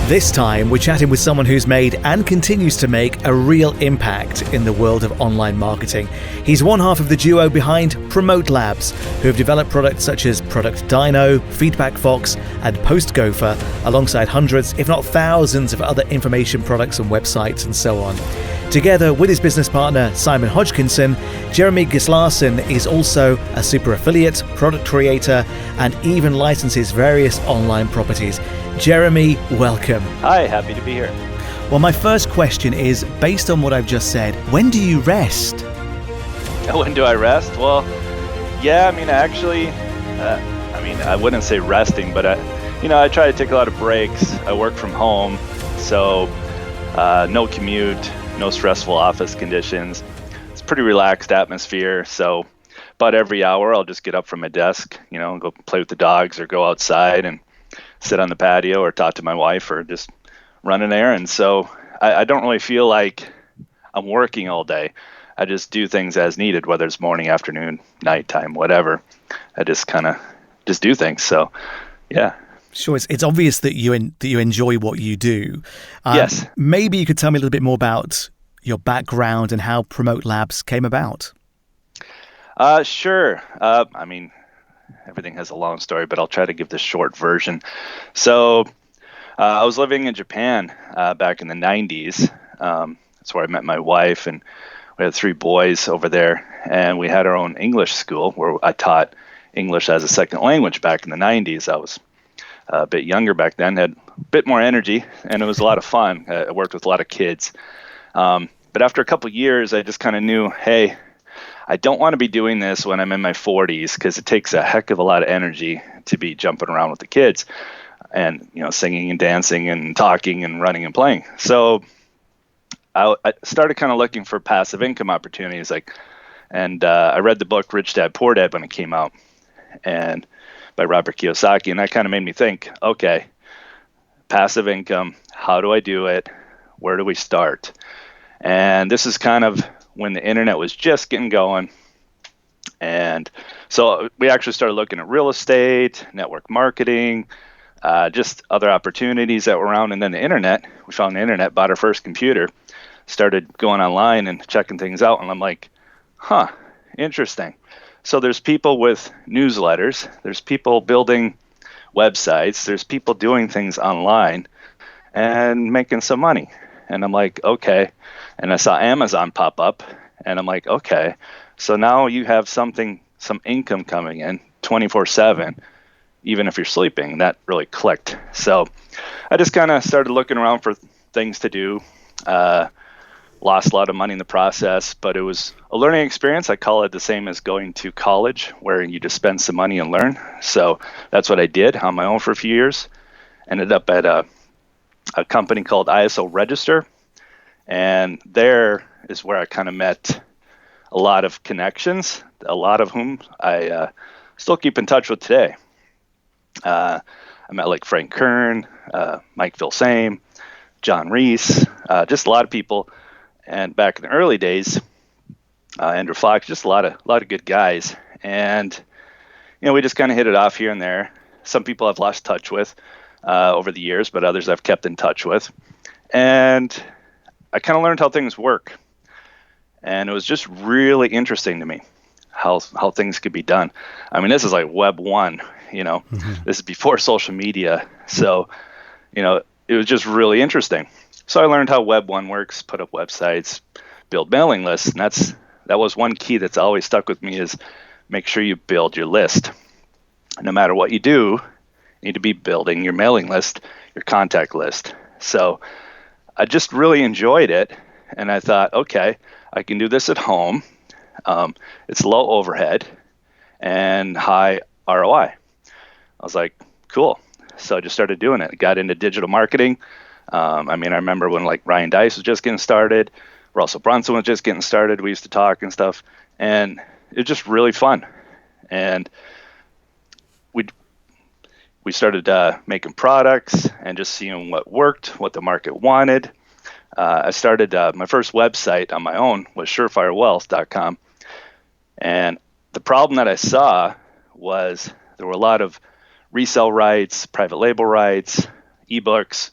This time, we're chatting with someone who's made and continues to make a real impact in the world of online marketing. He's one half of the duo behind Promote Labs, who have developed products such as Product Dino, Feedback Fox, and Post Gopher, alongside hundreds, if not thousands, of other information products and websites and so on. Together with his business partner, Simon Hodgkinson, Jeremy Gislason is also a super affiliate, product creator, and even licenses various online properties. Jeremy, welcome. Hi, happy to be here. Well, my first question is, based on what I've just said, when do you rest? When do I rest? Well, yeah, I wouldn't say resting, but I try to take a lot of breaks. I work from home, so no commute, no stressful office conditions. It's a pretty relaxed atmosphere, so about every hour I'll just get up from my desk, go play with the dogs or go outside and sit on the patio or talk to my wife or just run an errand. So I don't really feel like I'm working all day. I just do things as needed, whether it's morning, afternoon, nighttime, whatever. I just kind of just do things. So, yeah. Sure, it's obvious that you enjoy what you do. Yes. Maybe you could tell me a little bit more about your background and how Promote Labs came about. Sure. Everything has a long story, but I'll try to give the short version. So I was living in Japan back in the 90s. That's where I met my wife, and we had 3 boys over there, and we had our own English school where I taught English as a second language back in the 90s. I was a bit younger back then, had a bit more energy, and it was a lot of fun. I worked with a lot of kids. But after a couple years, I just kind of knew, hey, I don't want to be doing this when I'm in my 40s because it takes a heck of a lot of energy to be jumping around with the kids and, singing and dancing and talking and running and playing. So I started kind of looking for passive income opportunities. I read the book Rich Dad, Poor Dad when it came out, and by Robert Kiyosaki. And that kind of made me think, okay, passive income, how do I do it? Where do we start? And this is kind of when the internet was just getting going. And so we actually started looking at real estate, network marketing, just other opportunities that were around. And then the internet, we found the internet, bought our first computer, started going online and checking things out. And I'm like, interesting. So there's people with newsletters, there's people building websites, there's people doing things online and making some money. And I'm like, okay. And I saw Amazon pop up, and I'm like, okay. So now you have some income coming in 24/7, even if you're sleeping. That really clicked. So I just kind of started looking around for things to do. Lost a lot of money in the process, but it was a learning experience. I call it the same as going to college, where you just spend some money and learn. So that's what I did on my own for a few years. Ended up at a company called ISO Register, and there is where I kind of met a lot of connections, a lot of whom I still keep in touch with today. I met like Frank Kern, Mike Vilsame, John Reese, just a lot of people. And back in the early days, Andrew Fox, just a lot of good guys. And, we just kind of hit it off here and there. Some people I've lost touch with over the years, but others I've kept in touch with. And I kind of learned how things work. And it was just really interesting to me how things could be done. This is like Web 1, This is before social media. So, it was just really interesting. So I learned how Web 1 works, put up websites, build mailing lists. And that was one key that's always stuck with me, is make sure you build your list. No matter what you do, you need to be building your mailing list, your contact list. So I just really enjoyed it. And I thought, okay, I can do this at home. It's low overhead and high ROI. I was like, cool. So I just started doing it. I got into digital marketing. I remember when Ryan Dice was just getting started, Russell Brunson was just getting started. We used to talk and stuff, and it was just really fun. And we started making products and just seeing what worked, what the market wanted. I started my first website on my own was surefirewealth.com. And the problem that I saw was there were a lot of resale rights, private label rights, ebooks.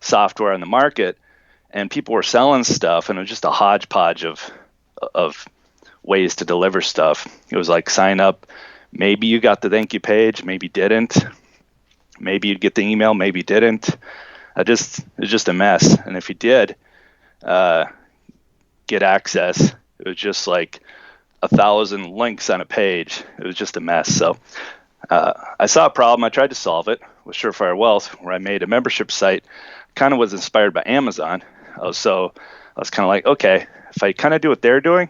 software on the market, and people were selling stuff, and it was just a hodgepodge of ways to deliver stuff. It was like sign up. Maybe you got the thank you page, maybe didn't. Maybe you'd get the email, maybe you didn't. It was just a mess. And if you did get access, it was just like 1,000 links on a page. It was just a mess. So I saw a problem. I tried to solve it with Surefire Wealth, where I made a membership site. Kind of was inspired by Amazon. So I was kind of like, okay, if I kind of do what they're doing,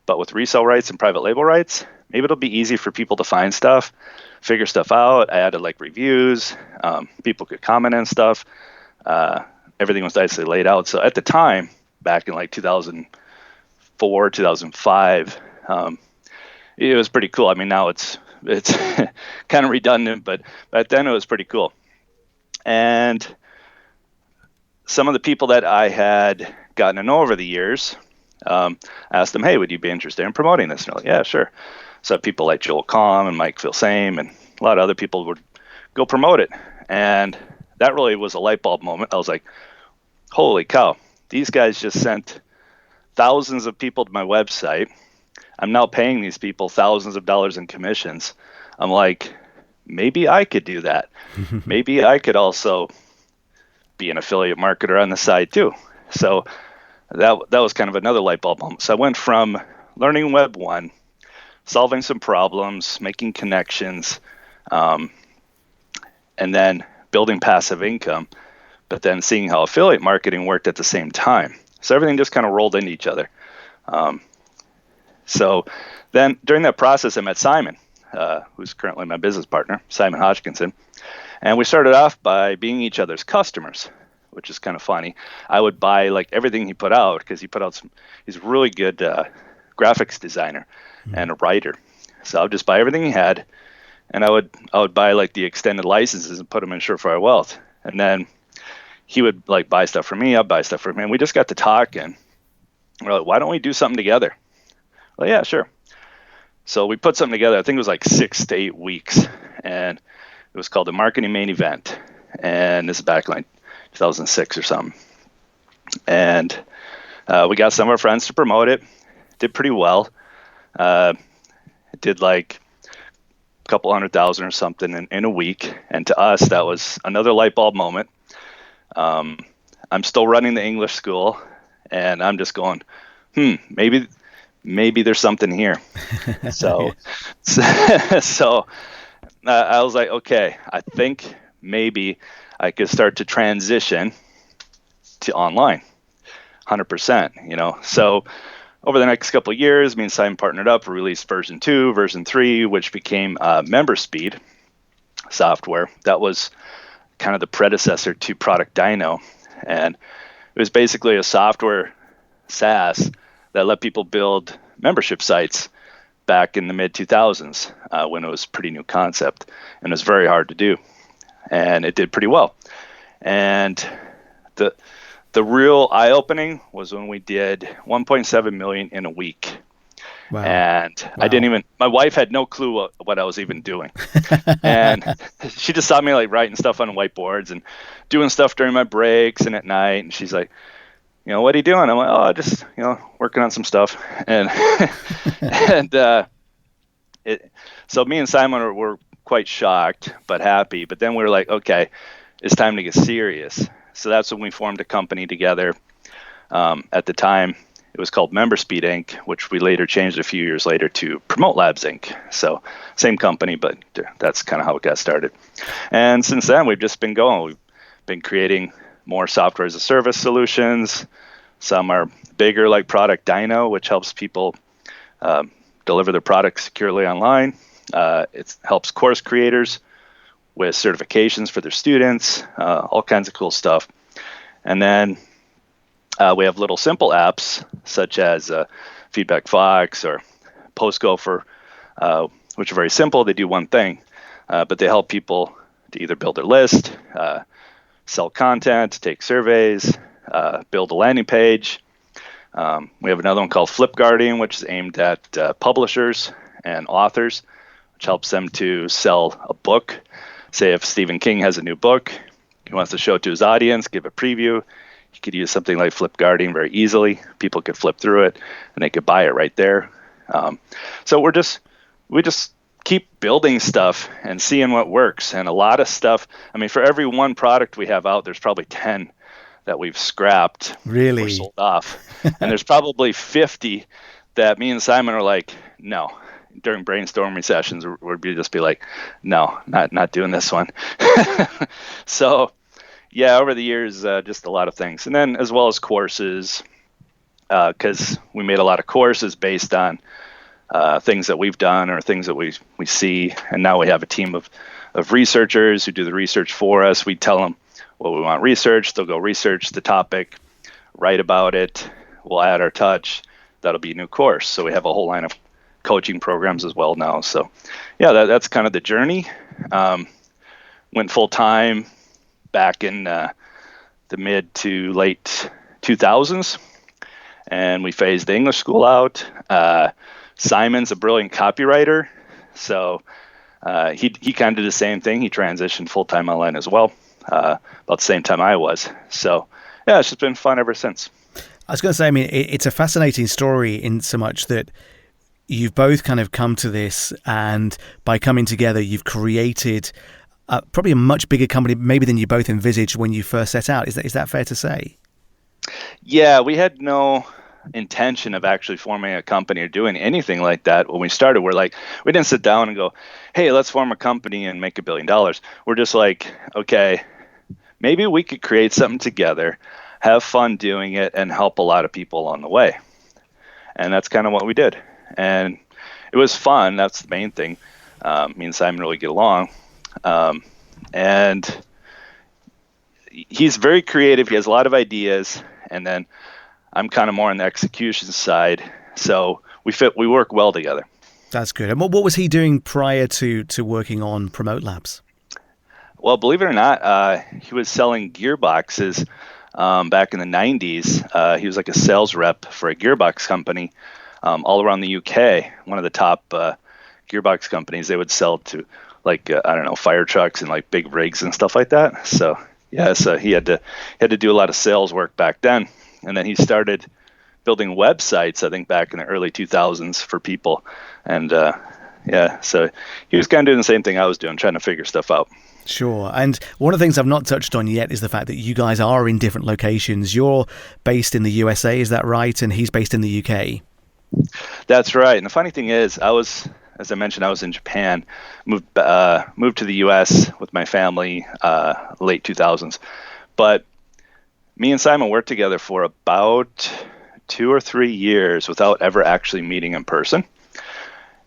but with resale rights and private label rights, maybe it'll be easy for people to find stuff, figure stuff out. I added like reviews. People could comment on stuff. Everything was nicely laid out. So at the time, back in like 2004, 2005, it was pretty cool. I mean, now it's kind of redundant, but back then it was pretty cool. And some of the people that I had gotten to know over the years, asked them, hey, would you be interested in promoting this? And they're like, yeah, sure. So people like Joel Comm and Mike Filsame and a lot of other people would go promote it. And that really was a light bulb moment. I was like, holy cow, these guys just sent thousands of people to my website. I'm now paying these people thousands of dollars in commissions. I'm like, maybe I could do that. Maybe I could also be an affiliate marketer on the side too. So that was kind of another light bulb moment. So I went from learning Web 1, solving some problems, making connections, and then building passive income, but then seeing how affiliate marketing worked at the same time. So everything just kind of rolled into each other. So then during that process, I met Simon, who's currently my business partner, Simon Hodgkinson. And we started off by being each other's customers, which is kind of funny. I would buy like everything he put out because he's a really good graphics designer and a writer. So I would just buy everything he had, and I would buy like the extended licenses and put them in Surefire Wealth. And then he would like buy stuff for me, I'd buy stuff for him. And we just got to talking. We're like, why don't we do something together? Well, yeah, sure. So we put something together. I think it was like 6 to 8 weeks, and it was called the Marketing Main Event. And this is back in like 2006 or something. And we got some of our friends to promote it. Did pretty well. It did like a couple 100,000 or something in a week. And to us, that was another light bulb moment. I'm still running the English school, and I'm just going, maybe there's something here. So I was like, okay, I think maybe I could start to transition to online, 100%, So over the next couple of years, me and Simon partnered up, released version 2, version 3, which became Member Speed software. That was kind of the predecessor to Product Dino. And it was basically a software SaaS that let people build membership sites back in the mid 2000s when it was a pretty new concept, and it was very hard to do, and it did pretty well. And the real eye-opening was when we did 1.7 million in a week. Wow. And wow. My wife had no clue what I was even doing. And she just saw me like writing stuff on whiteboards and doing stuff during my breaks and at night. And she's like, what are you doing? I'm like, oh, just, working on some stuff. And, so me and Simon were quite shocked, but happy. But then we were like, okay, it's time to get serious. So that's when we formed a company together. At the time, it was called Member Speed Inc., which we later changed a few years later to Promote Labs Inc. So same company, but that's kind of how it got started. And since then, we've just been going. We've been creating more software as a service solutions. Some are bigger, like Product Dino, which helps people deliver their products securely online. It helps course creators with certifications for their students, all kinds of cool stuff. And then we have little simple apps such as Feedback Fox or PostGopher, which are very simple. They do one thing, but they help people to either build their list, sell content, take surveys, build a landing page. We have another one called Flip Guardian, which is aimed at publishers and authors, which helps them to sell a book. Say if Stephen King has a new book, he wants to show it to his audience, give a preview. He could use something like Flip Guardian very easily. People could flip through it and they could buy it right there. So we just keep building stuff and seeing what works. And a lot of stuff, I mean, for every one product we have out, there's probably 10 that we've scrapped or sold off. And there's probably 50 that me and Simon are like, no. During brainstorming sessions, we'd just be like, no, not doing this one. So, yeah, over the years, just a lot of things. And then as well as courses, because we made a lot of courses based on things that we've done or things that we see. And now we have a team of researchers who do the research for us. We tell them what we want research. They'll go research the topic, write about it. We'll add our touch. That'll be a new course. So we have a whole line of coaching programs as well now. So yeah, that's kind of the journey. Went full time back in the mid to late 2000s, and we phased the English school out. Simon's a brilliant copywriter, so he kind of did the same thing. He transitioned full time online as well, about the same time I was. So yeah, it's just been fun ever since. I was going to say, I mean, it's a fascinating story in so much that you've both kind of come to this, and by coming together, you've created probably a much bigger company maybe than you both envisaged when you first set out. Is that fair to say? Yeah, we had no intention of actually forming a company or doing anything like that. When we started, we didn't sit down and go, hey, let's form a company and make $1 billion. We're just like, okay, maybe we could create something together, have fun doing it, and help a lot of people along the way. And that's kind of what we did. And it was fun. That's the main thing. Me and Simon really get along. And he's very creative. He has a lot of ideas. And then I'm kind of more on the execution side. So we work well together. That's good. And what was he doing prior to working on Promote Labs? Well, believe it or not, he was selling gearboxes back in the 90s. He was like a sales rep for a gearbox company. All around the UK, one of the top gearbox companies. They would sell to fire trucks and like big rigs and stuff like that. So yeah, so he had to do a lot of sales work back then. And then he started building websites, I think back in the early 2000s for people. And so he was kind of doing the same thing I was doing, trying to figure stuff out. Sure. And one of the things I've not touched on yet is the fact that you guys are in different locations. You're based in the USA, is that right? And he's based in the UK. That's right. And the funny thing is, as I mentioned, I was in Japan, moved to the U.S. with my family, late 2000s. But me and Simon worked together for about 2 or 3 years without ever actually meeting in person.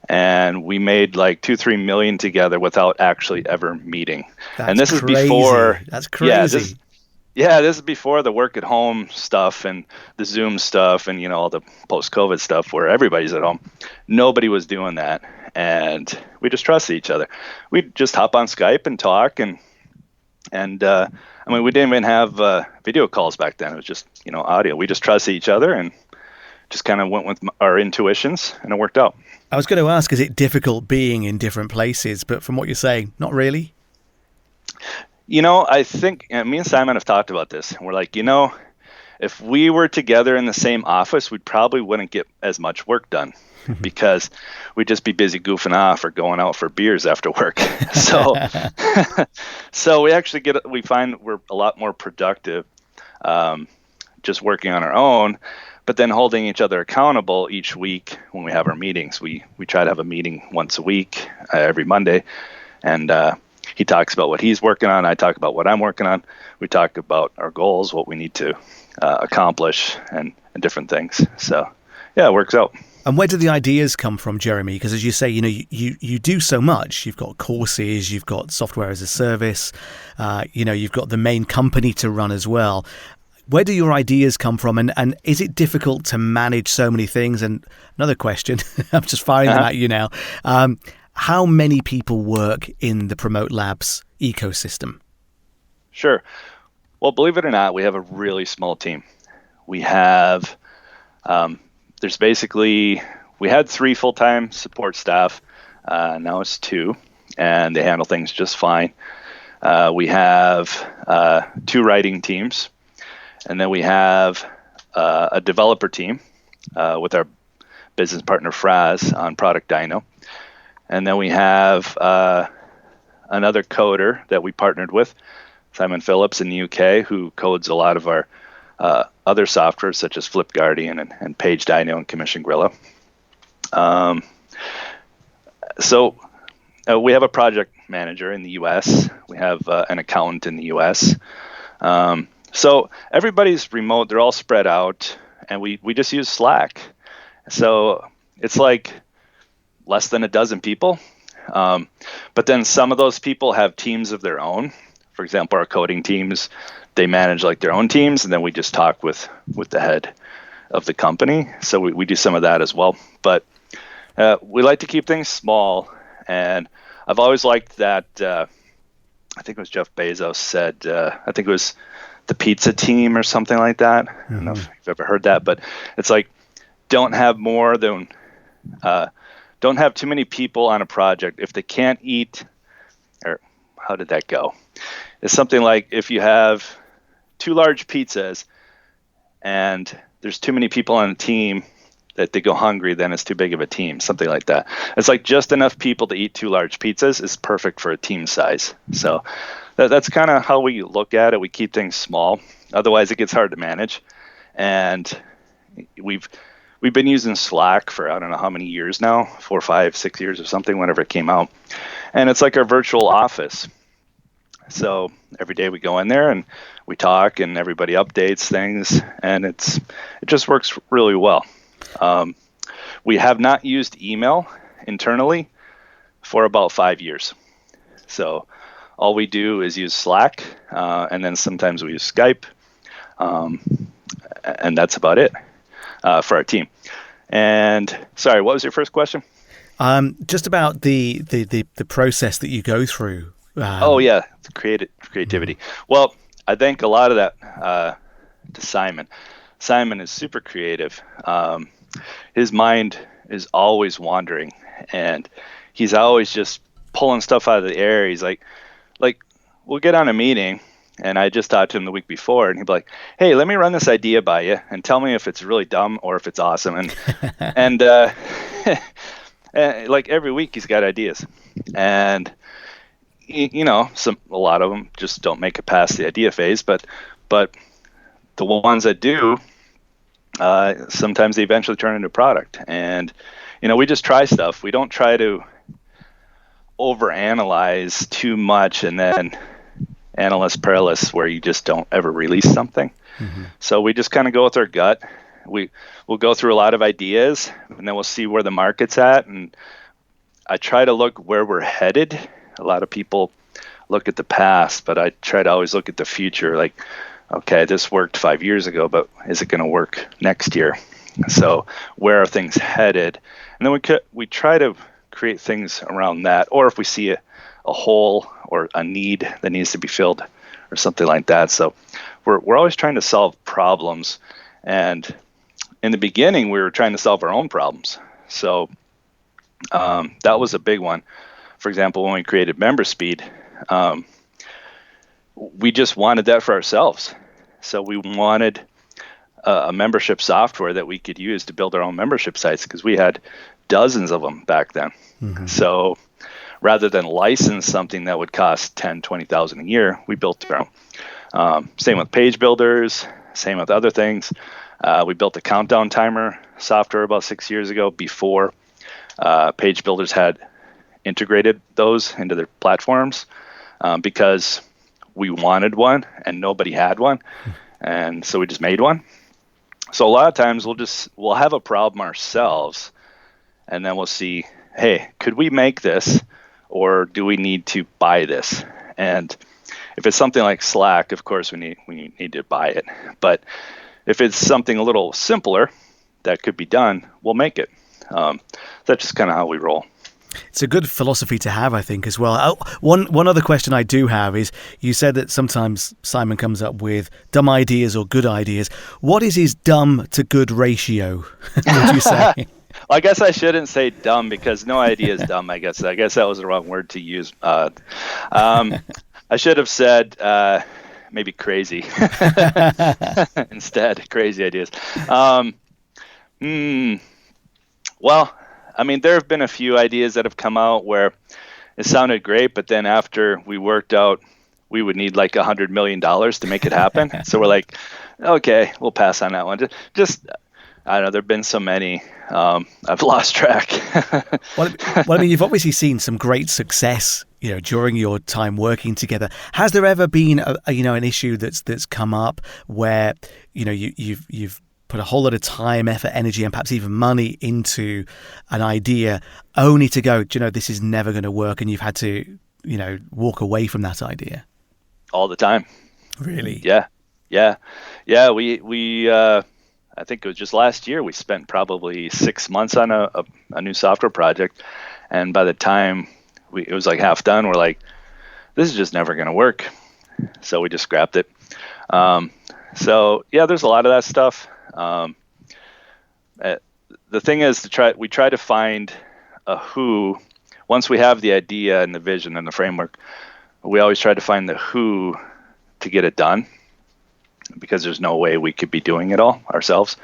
And we made like 2-3 million together without actually ever meeting. And this is before. That's crazy. This is before the work at home stuff and the Zoom stuff and, all the post-COVID stuff where everybody's at home. Nobody was doing that. And we just trusted each other. We'd just hop on Skype and talk. And we didn't even have video calls back then. It was just, audio. We just trusted each other and just kind of went with our intuitions, and it worked out. I was going to ask, is it difficult being in different places? But from what you're saying, not really? I think me and Simon have talked about this. And we're like, if we were together in the same office, we probably wouldn't get as much work done because we'd just be busy goofing off or going out for beers after work. So we find we're a lot more productive just working on our own, but then holding each other accountable each week when we have our meetings. We try to have a meeting once a week, every Monday, and he talks about what he's working on. I talk about what I'm working on. We talk about our goals, what we need to accomplish, and different things. So, yeah, it works out. And where do the ideas come from, Jeremy? Because as you say, you do so much. You've got courses, you've got software as a service, you've got the main company to run as well. Where do your ideas come from? And is it difficult to manage so many things? And another question, I'm just firing them at you now. How many people work in the Promote Labs ecosystem? Sure. Well, believe it or not, we have a really small team. We have, we had 3 full-time support staff. Now it's 2, and they handle things just fine. We have 2 writing teams, and then we have a developer team with our business partner Fraz on Product Dino. And then we have another coder that we partnered with, Simon Phillips in the UK, who codes a lot of our other software such as Flip Guardian and Page Dino and Commission Gorilla. So we have a project manager in the US. We have an accountant in the US. So everybody's remote. They're all spread out, and we just use Slack. So it's like less than a dozen people. But then some of those people have teams of their own. For example, our coding teams, they manage like their own teams, and then we just talk with the head of the company. So we do some of that as well. But we like to keep things small, and I've always liked that. I think it was Jeff Bezos said, I think it was the pizza team or something like that. I don't know if you've ever heard that, but it's like, don't have too many people on a project if they can't eat, or how did that go? It's something like, if you have 2 large pizzas and there's too many people on a team that they go hungry, then it's too big of a team, something like that. It's like just enough people to eat 2 large pizzas is perfect for a team size. So that's kind of how we look at it. We keep things small. Otherwise, it gets hard to manage. And we've been using Slack for I don't know how many years now, 4, 5, 6 years or something, whenever it came out. And it's like our virtual office. So every day we go in there and we talk, and everybody updates things, and it just works really well. We have not used email internally for about 5 years. So all we do is use Slack, and then sometimes we use Skype, and that's about it for our team. And sorry, what was your first question? Just about the process that you go through. Creativity. Well, I think a lot of that to Simon. Simon is super creative. His mind is always wandering, and he's always just pulling stuff out of the air. He's like we'll get on a meeting, and I just talked to him the week before, and he'd be like, "Hey, let me run this idea by you, and tell me if it's really dumb or if it's awesome." And like every week, he's got ideas, and a lot of them just don't make it past the idea phase, but the ones that do, sometimes they eventually turn into a product. And we just try stuff. We don't try to overanalyze too much and then analyze paralysis where you just don't ever release something. So we just kind of go with our gut. We'll go through a lot of ideas, and then we'll see where the market's at, and I try to look where we're headed. A lot of people look at the past, but I try to always look at the future. Like, okay, this worked 5 years ago, but is it going to work next year? So where are things headed? And then we try to create things around that. Or if we see a hole or a need that needs to be filled or something like that. So we're always trying to solve problems. And in the beginning, we were trying to solve our own problems. So that was a big one. For example, when we created MemberSpeed, we just wanted that for ourselves. So we wanted a membership software that we could use to build our own membership sites, because we had dozens of them back then. So rather than license something that would cost $10,000, $20,000 a year, we built our own. Same with page builders, same with other things. We built a countdown timer software about 6 years ago, before page builders had integrated those into their platforms, because we wanted one and nobody had one, and so we just made one. So a lot of times we'll have a problem ourselves, and then we'll see, hey, could we make this, or do we need to buy this? And if it's something like Slack, of course we need to buy it. But if it's something a little simpler that could be done, we'll make it. That's just kind of how we roll. It's a good philosophy to have, I think, as well. One other question I do have is, you said that sometimes Simon comes up with dumb ideas or good ideas. What is his dumb to good ratio, would you say? Well, I guess I shouldn't say dumb, because no idea is dumb, I guess. I guess that was the wrong word to use. I should have said maybe crazy instead. Crazy ideas. Well, I mean, there have been a few ideas that have come out where it sounded great, but then after we worked out, we would need like $100 million to make it happen. So we're like, okay, we'll pass on that one. Just I don't know. There've been so many. I've lost track. Well, I mean, you've obviously seen some great success, during your time working together. Has there ever been an issue that's come up where, you've put a whole lot of time, effort, energy, and perhaps even money into an idea only to go, this is never going to work, and you've had to, walk away from that idea? All the time. Really? Yeah. We I think it was just last year we spent probably 6 months on a new software project, and by the time it was like half done, we're like, this is just never going to work. So we just scrapped it. So yeah, there's a lot of that stuff. The thing is we try to find a who. Once we have the idea and the vision and the framework, we always try to find the who to get it done, because there's no way we could be doing it all ourselves.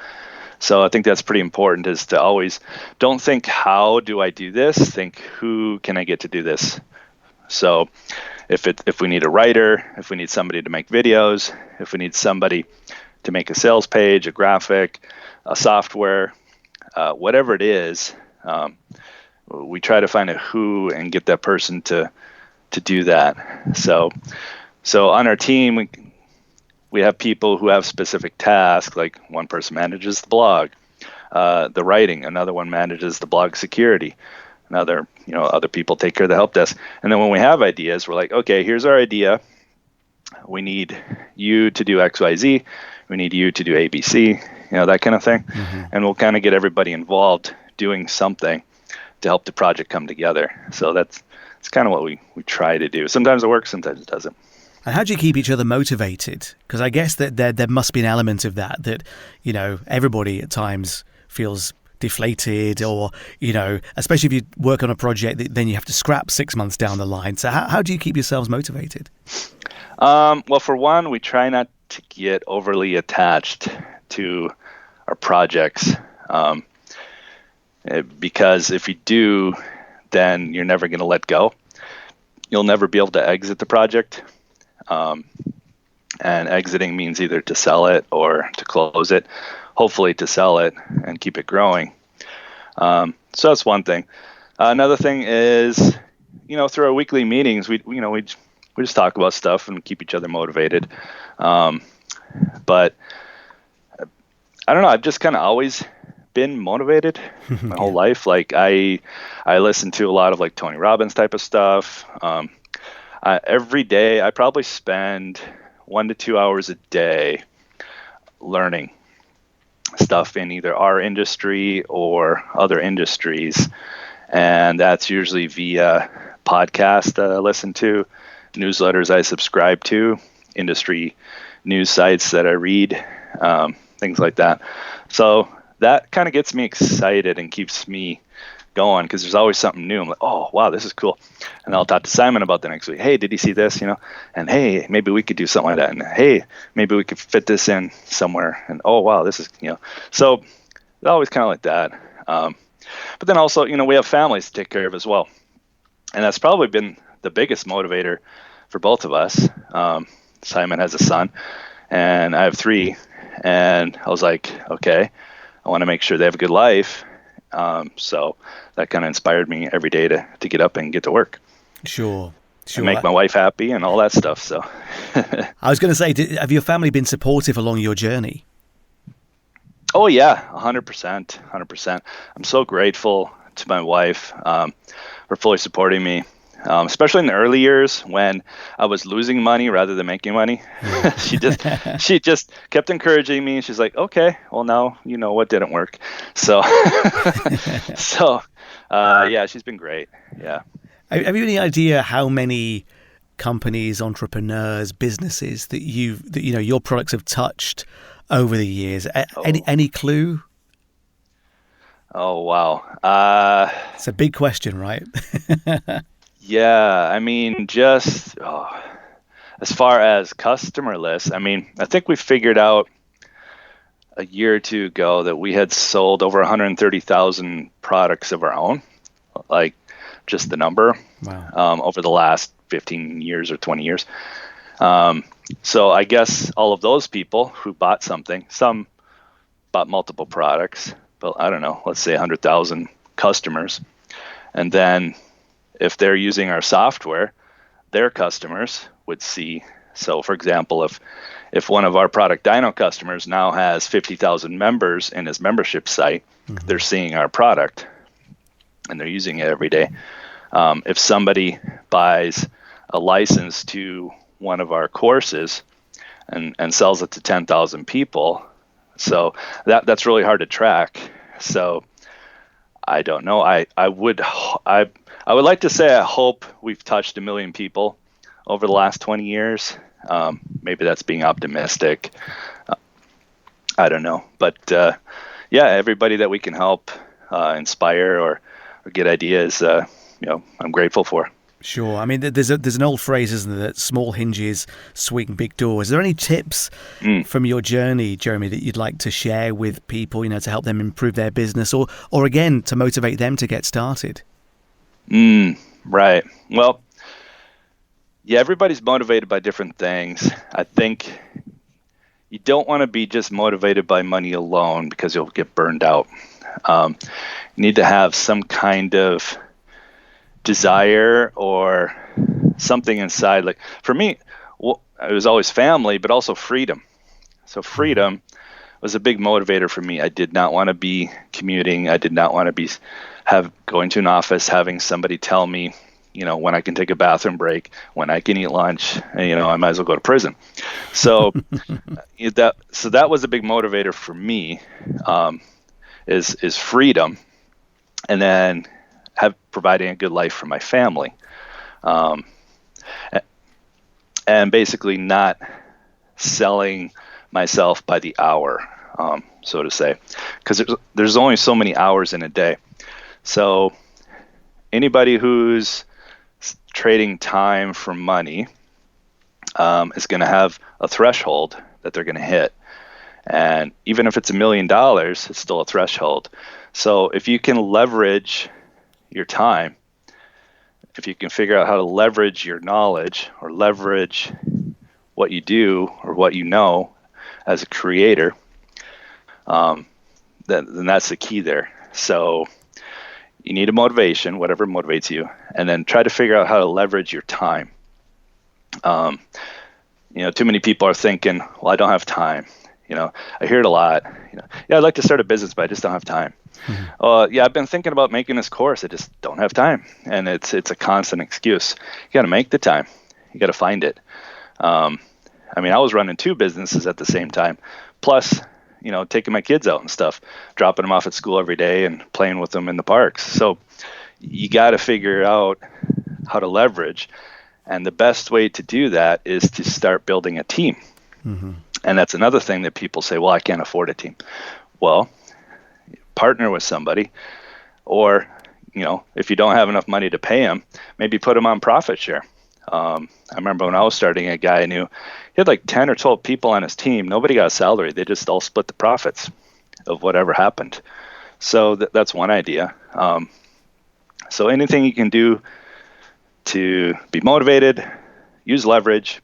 So I think that's pretty important, is to always don't think, how do I do this? Think, who can I get to do this? So if we need a writer, if we need somebody to make videos, if we need somebody to make a sales page, a graphic, a software, whatever it is, we try to find a who and get that person to do that. So on our team, we have people who have specific tasks, like one person manages the blog, the writing, another one manages the blog security, another, other people take care of the help desk. And then when we have ideas, we're like, okay, here's our idea. We need you to do X, Y, Z. We need you to do A, B, C, that kind of thing. Mm-hmm. And we'll kind of get everybody involved doing something to help the project come together. So that's kind of what we try to do. Sometimes it works, sometimes it doesn't. And how do you keep each other motivated? Because I guess that there must be an element of that, everybody at times feels deflated, or, especially if you work on a project that then you have to scrap 6 months down the line. So how do you keep yourselves motivated? Well, for one, we try not to get overly attached to our projects, because if you do, then you're never going to let go. You'll never be able to exit the project. And exiting means either to sell it or to close it, hopefully to sell it and keep it growing. So that's one thing. Another thing is, through our weekly meetings, we just talk about stuff and keep each other motivated. But I don't know, I've just kind of always been motivated my whole life. Like I listen to a lot of like Tony Robbins type of stuff. Every day I probably spend 1 to 2 hours a day learning stuff in either our industry or other industries. And that's usually via podcasts that I listen to, newsletters I subscribe to, industry news sites that I read, things like that. So that kind of gets me excited and keeps me going, because there's always something new. I'm like, oh, wow, this is cool. And I'll talk to Simon about the next week. Hey, did you see this? And hey, maybe we could do something like that. And hey, maybe we could fit this in somewhere. And oh, wow, this is, so it's always kind of like that. But then also, we have families to take care of as well. And that's probably been the biggest motivator for both of us. Simon has a son and I have 3. And I was like, okay, I want to make sure they have a good life. So that kind of inspired me every day to get up and get to work. Sure. And make my wife happy and all that stuff. So I was going to say, have your family been supportive along your journey? Oh yeah, 100%, 100%. I'm so grateful to my wife for fully supporting me, especially in the early years when I was losing money rather than making money. She just kept encouraging me. She's like, okay, well now you know what didn't work. So, yeah, she's been great. Yeah. Have you any idea how many companies, entrepreneurs, businesses that your products have touched over the years? Any clue? Oh wow. It's a big question, right? Yeah, I mean, As far as customer lists, I mean, I think we figured out a year or two ago that we had sold over 130,000 products of our own, like just the number. Wow. Over the last 15 years or 20 years. So I guess all of those people who bought something, some bought multiple products, but I don't know, let's say 100,000 customers. And then if they're using our software, their customers would see. So for example, if one of our product dyno customers now has 50,000 members in his membership site, they're seeing our product and they're using it every day. If somebody buys a license to one of our courses and sells it to 10,000 people, so that's really hard to track. So I don't know. I would like to say I hope we've touched 1 million people over the last 20 years. Maybe that's being optimistic. I don't know. But yeah, everybody that we can help inspire or get ideas, I'm grateful for. Sure. I mean, there's an old phrase, isn't there, that small hinges swing big doors. Is there any tips from your journey, Jeremy, that you'd like to share with people, to help them improve their business or again, to motivate them to get started? Right. Well, yeah, everybody's motivated by different things. I think you don't want to be just motivated by money alone because you'll get burned out. You need to have some kind of desire or something inside. Like for me, it was always family, but also freedom. So freedom was a big motivator for me. I did not want to be commuting. I did not want to be going to an office, having somebody tell me, when I can take a bathroom break, when I can eat lunch, and, I might as well go to prison. So that was a big motivator for me, is freedom, and then providing a good life for my family, and basically not selling myself by the hour, so to say, because there's only so many hours in a day. So anybody who's trading time for money is going to have a threshold that they're going to hit. And even if it's $1 million, it's still a threshold. So if you can leverage your time, if you can figure out how to leverage your knowledge or leverage what you do or what you know as a creator, then that's the key there. So you need a motivation, whatever motivates you, and then try to figure out how to leverage your time. Too many people are thinking, well, I don't have time. I hear it a lot. Yeah, I'd like to start a business, but I just don't have time. Yeah, I've been thinking about making this course. I just don't have time. And it's a constant excuse. You got to make the time. You got to find it. I was running 2 businesses at the same time, plus, taking my kids out and stuff, dropping them off at school every day and playing with them in the parks. So you got to figure out how to leverage. And the best way to do that is to start building a team. And that's another thing that people say, well, I can't afford a team. Well, partner with somebody, or, if you don't have enough money to pay them, maybe put them on profit share. I remember when I was starting, a guy I knew, he had like 10 or 12 people on his team. Nobody got a salary. They just all split the profits of whatever happened. So that's one idea. So anything you can do to be motivated, use leverage,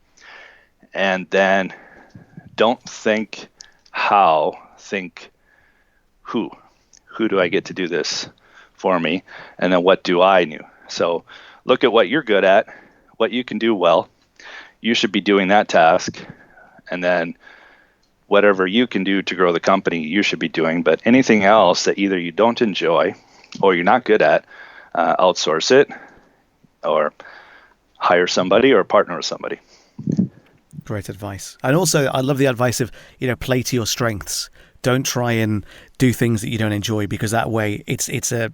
and then don't think how, think who. Who do I get to do this for me? And then what do I know? So look at what you're good at, what you can do well. You should be doing that task. And then whatever you can do to grow the company, you should be doing. But anything else that either you don't enjoy or you're not good at, outsource it or hire somebody or partner with somebody. Great advice. And also, I love the advice of, play to your strengths. Don't try and do things that you don't enjoy, because that way it's a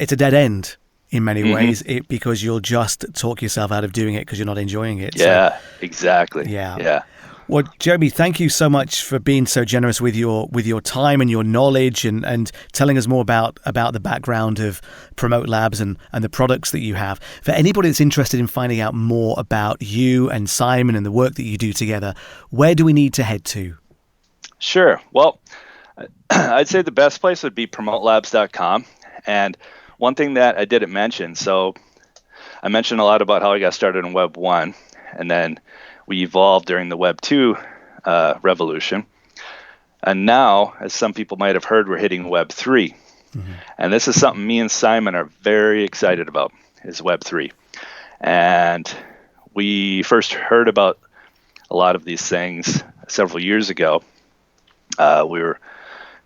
dead end in many ways, because you'll just talk yourself out of doing it because you're not enjoying it. Yeah, exactly. Yeah. Well, Jeremy, thank you so much for being so generous with your time and your knowledge and telling us more about the background of Promote Labs and the products that you have. For anybody that's interested in finding out more about you and Simon and the work that you do together, where do we need to head to? Sure. Well, I'd say the best place would be promotelabs.com. And one thing that I didn't mention, so I mentioned a lot about how I got started in Web 1, and then we evolved during the Web 2 revolution. And now, as some people might have heard, we're hitting Web 3. Mm-hmm. And this is something me and Simon are very excited about, is Web 3. And we first heard about a lot of these things several years ago. We were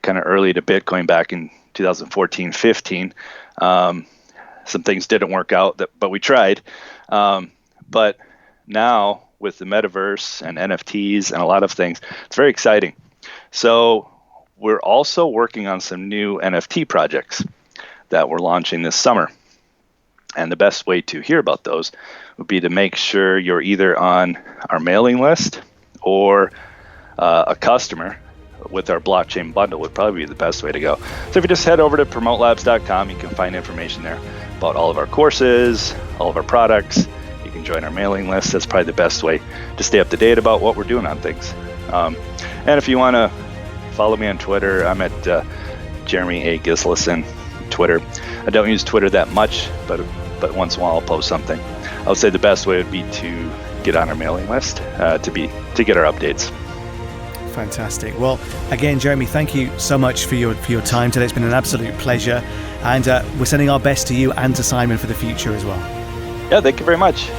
kind of early to Bitcoin back in 2014-15. Some things didn't work out, but we tried. But now with the metaverse and NFTs and a lot of things, it's very exciting. So we're also working on some new NFT projects that we're launching this summer. And the best way to hear about those would be to make sure you're either on our mailing list or a customer with our blockchain bundle would probably be the best way to go. So if you just head over to promotelabs.com, you can find information there about all of our courses, all of our products. You can join our mailing list. That's probably the best way to stay up to date about what we're doing on things. And if you want to follow me on Twitter, I'm at Jeremy A. Gislason, Twitter. I don't use Twitter that much, but once in a while I'll post something. I would say the best way would be to get on our mailing list to get our updates. Fantastic. Well, again, Jeremy, thank you so much for your time today. It's been an absolute pleasure. And we're sending our best to you and to Simon for the future as well. Yeah, thank you very much.